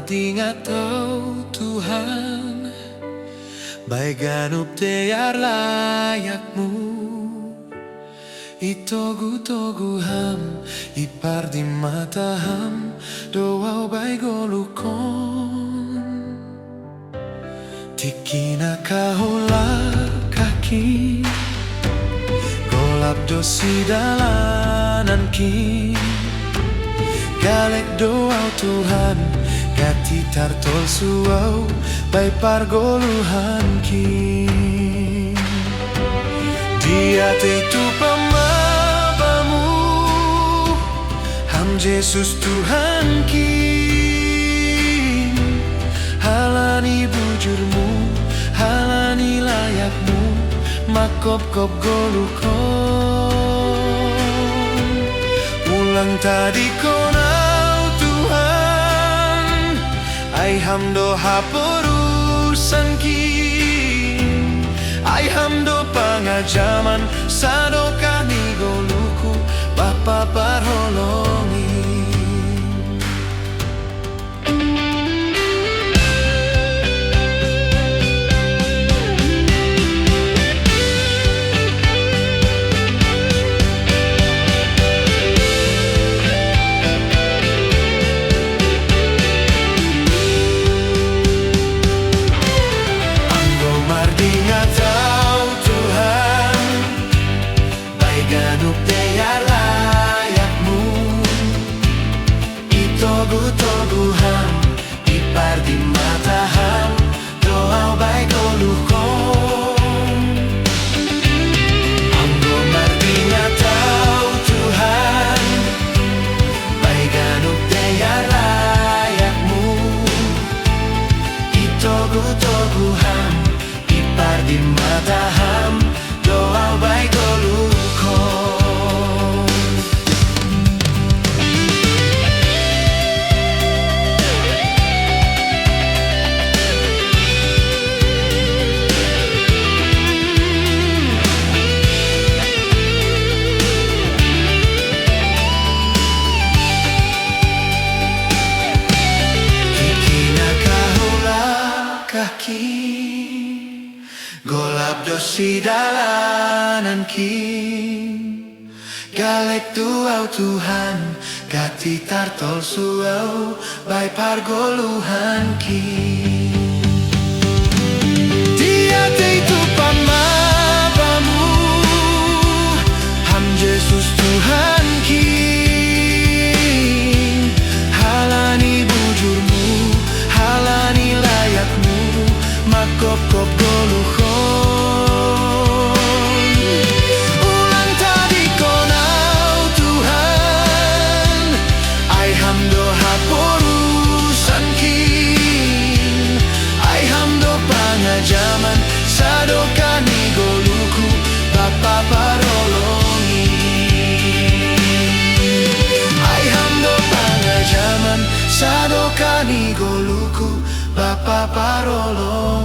mardingatau Tuhan, baik ganup tear layakmu. Itogu-togu ham, ipar di mata ham, doau baik golukon. Tikina kahula kaki, golap dosi dalanan ki. Galek doau Tuhan, gati tartol suau, bai pargoluhan ki. Dia itu pemabamu, ham Yesus Tuhan ki. Halani bujurmu, halani layakmu, makop-kop golukon. Ulang tadi konau Tuhan, ai hamdo haperusan ki. Ai hamdo pangajaman, sadoka ni goluku, Bapa parholongi. Togu-toguhan, ipar di mata ham, doau baik golukon. Anggo martinya tahu Tuhan, baik ganup tear layakmu. Itogu-toguhan, ipar di mata ham, doau baik golukon. Golap dosi dalanan ki. Galek tuau Tuhan, gati tartol suau, bai pargoluhan ki. Dia itu pamabamu, ham Yesus Tuhan ki. Halani bujurmu, halani layakmu, makop-kop golukon. Ulang tadi konau Tuhan, ai hamdo haporusan ki. Ai hamdo pangajaman, sadoka ni goluku, Bapa parholongi. Ai hamdo pangajaman, sadoka ni goluku, Bapa parholongi.